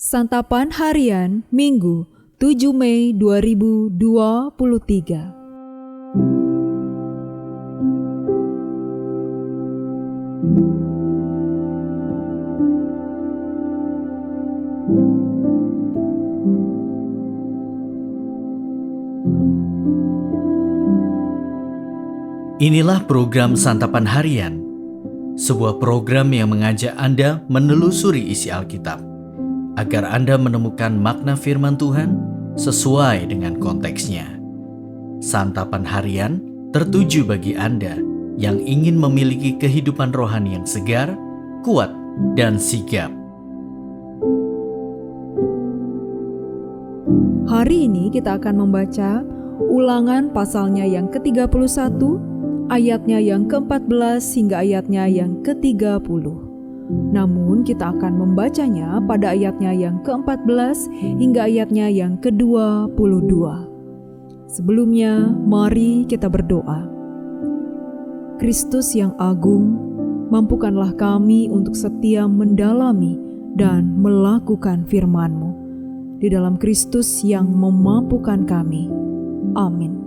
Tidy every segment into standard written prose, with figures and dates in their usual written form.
Santapan Harian Minggu 7 Mei 2023. Inilah program Santapan Harian, sebuah program yang mengajak Anda menelusuri isi Alkitab, agar Anda menemukan makna firman Tuhan sesuai dengan konteksnya. Santapan Harian tertuju bagi Anda yang ingin memiliki kehidupan rohani yang segar, kuat, dan sigap. Hari ini kita akan membaca Ulangan pasalnya yang ke-31, ayatnya yang ke-14 hingga ayatnya yang ke-30. Namun kita akan membacanya pada ayatnya yang ke-14 hingga ayatnya yang ke-22. Sebelumnya, mari kita berdoa. Kristus yang agung, mampukanlah kami untuk setia mendalami dan melakukan firman-Mu. Di dalam Kristus yang memampukan kami. Amin.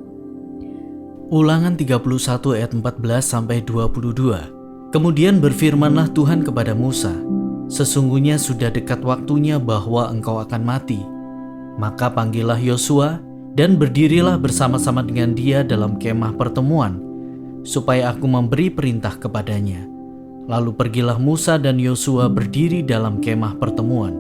Ulangan 31 ayat 14-22. Kemudian berfirmanlah Tuhan kepada Musa, "Sesungguhnya sudah dekat waktunya bahwa engkau akan mati. Maka panggillah Yosua dan berdirilah bersama-sama dengan dia dalam kemah pertemuan, supaya aku memberi perintah kepadanya." Lalu pergilah Musa dan Yosua berdiri dalam kemah pertemuan.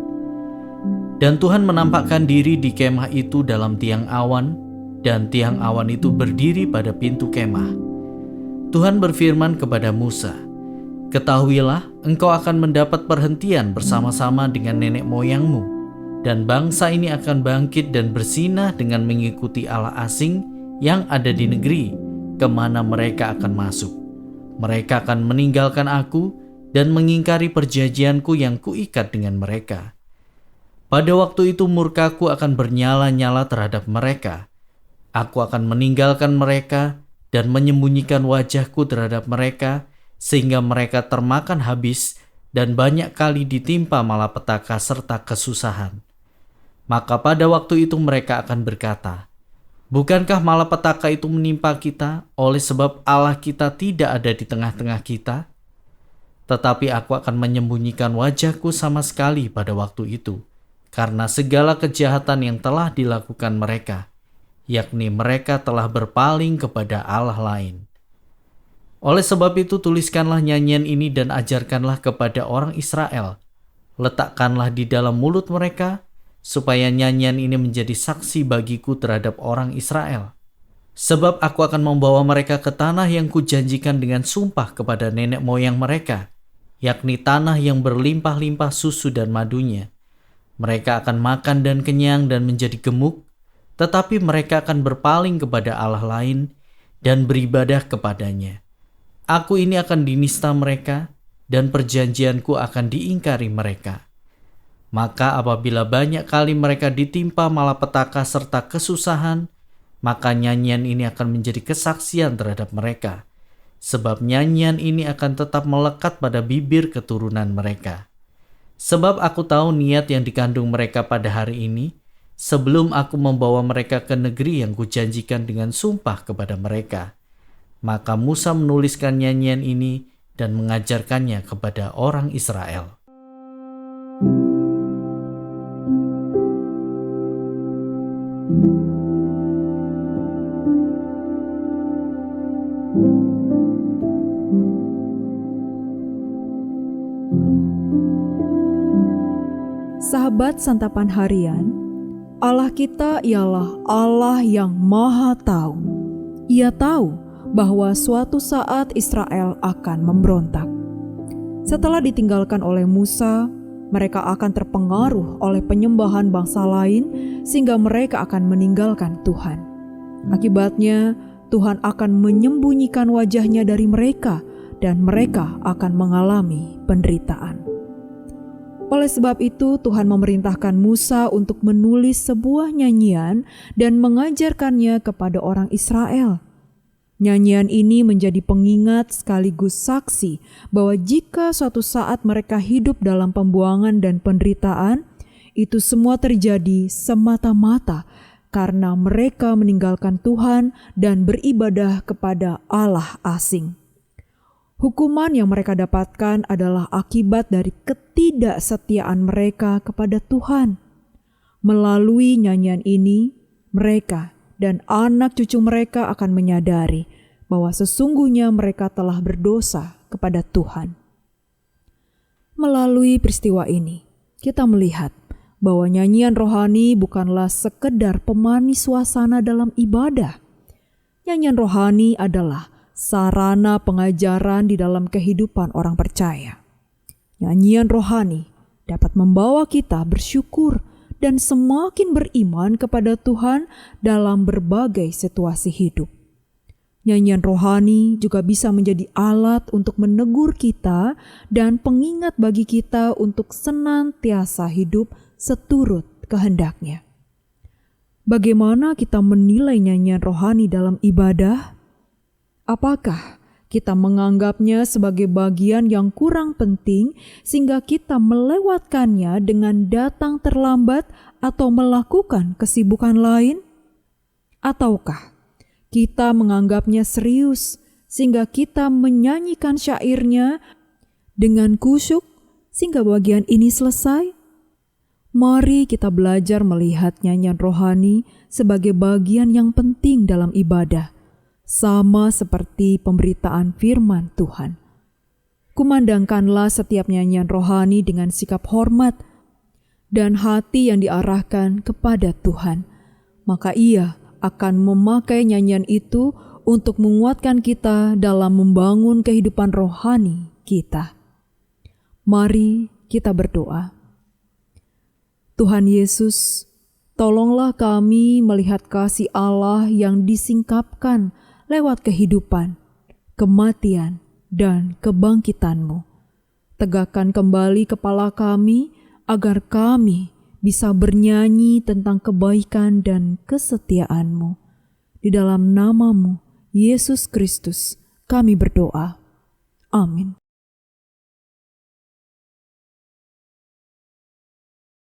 Dan Tuhan menampakkan diri di kemah itu dalam tiang awan, dan tiang awan itu berdiri pada pintu kemah. Tuhan berfirman kepada Musa, "Ketahuilah, engkau akan mendapat perhentian bersama-sama dengan nenek moyangmu, dan bangsa ini akan bangkit dan bersinah dengan mengikuti Allah asing yang ada di negeri, kemana mereka akan masuk. Mereka akan meninggalkan aku dan mengingkari perjanjianku yang kuikat dengan mereka. Pada waktu itu murkaku akan bernyala-nyala terhadap mereka. Aku akan meninggalkan mereka dan menyembunyikan wajahku terhadap mereka, sehingga mereka termakan habis dan banyak kali ditimpa malapetaka serta kesusahan. Maka pada waktu itu mereka akan berkata, 'Bukankah malapetaka itu menimpa kita oleh sebab Allah kita tidak ada di tengah-tengah kita?' Tetapi aku akan menyembunyikan wajahku sama sekali pada waktu itu, karena segala kejahatan yang telah dilakukan mereka, yakni mereka telah berpaling kepada Allah lain. Oleh sebab itu tuliskanlah nyanyian ini dan ajarkanlah kepada orang Israel. Letakkanlah di dalam mulut mereka, supaya nyanyian ini menjadi saksi bagiku terhadap orang Israel. Sebab aku akan membawa mereka ke tanah yang kujanjikan dengan sumpah kepada nenek moyang mereka, yakni tanah yang berlimpah-limpah susu dan madunya. Mereka akan makan dan kenyang dan menjadi gemuk, tetapi mereka akan berpaling kepada Allah lain dan beribadah kepadanya. Aku ini akan dinista mereka, dan perjanjianku akan diingkari mereka. Maka apabila banyak kali mereka ditimpa malapetaka serta kesusahan, maka nyanyian ini akan menjadi kesaksian terhadap mereka, sebab nyanyian ini akan tetap melekat pada bibir keturunan mereka. Sebab aku tahu niat yang dikandung mereka pada hari ini, sebelum aku membawa mereka ke negeri yang kujanjikan dengan sumpah kepada mereka." Maka Musa menuliskan nyanyian ini dan mengajarkannya kepada orang Israel. Sahabat Santapan Harian, Allah kita ialah Allah yang Maha Tahu. Ia tahu bahwa suatu saat Israel akan memberontak. Setelah ditinggalkan oleh Musa, mereka akan terpengaruh oleh penyembahan bangsa lain sehingga mereka akan meninggalkan Tuhan. Akibatnya, Tuhan akan menyembunyikan wajahnya dari mereka dan mereka akan mengalami penderitaan. Oleh sebab itu, Tuhan memerintahkan Musa untuk menulis sebuah nyanyian dan mengajarkannya kepada orang Israel. Nyanyian ini menjadi pengingat sekaligus saksi bahwa jika suatu saat mereka hidup dalam pembuangan dan penderitaan, itu semua terjadi semata-mata karena mereka meninggalkan Tuhan dan beribadah kepada Allah asing. Hukuman yang mereka dapatkan adalah akibat dari ketidaksetiaan mereka kepada Tuhan. Melalui nyanyian ini, mereka dan anak cucu mereka akan menyadari bahwa sesungguhnya mereka telah berdosa kepada Tuhan. Melalui peristiwa ini, kita melihat bahwa nyanyian rohani bukanlah sekedar pemanis suasana dalam ibadah. Nyanyian rohani adalah sarana pengajaran di dalam kehidupan orang percaya. Nyanyian rohani dapat membawa kita bersyukur dan semakin beriman kepada Tuhan dalam berbagai situasi hidup. Nyanyian rohani juga bisa menjadi alat untuk menegur kita dan pengingat bagi kita untuk senantiasa hidup seturut kehendak-Nya. Bagaimana kita menilai nyanyian rohani dalam ibadah? Apakah kita menganggapnya sebagai bagian yang kurang penting sehingga kita melewatkannya dengan datang terlambat atau melakukan kesibukan lain? Ataukah kita menganggapnya serius sehingga kita menyanyikan syairnya dengan khusyuk sehingga bagian ini selesai? Mari kita belajar melihat nyanyian rohani sebagai bagian yang penting dalam ibadah, sama seperti pemberitaan firman Tuhan. Kumandangkanlah setiap nyanyian rohani dengan sikap hormat dan hati yang diarahkan kepada Tuhan. Maka Ia akan memakai nyanyian itu untuk menguatkan kita dalam membangun kehidupan rohani kita. Mari kita berdoa. Tuhan Yesus, tolonglah kami melihat kasih Allah yang disingkapkan lewat kehidupan, kematian, dan kebangkitan-Mu. Tegakkan kembali kepala kami agar kami bisa bernyanyi tentang kebaikan dan kesetiaan-Mu. Di dalam nama-Mu, Yesus Kristus, kami berdoa. Amin.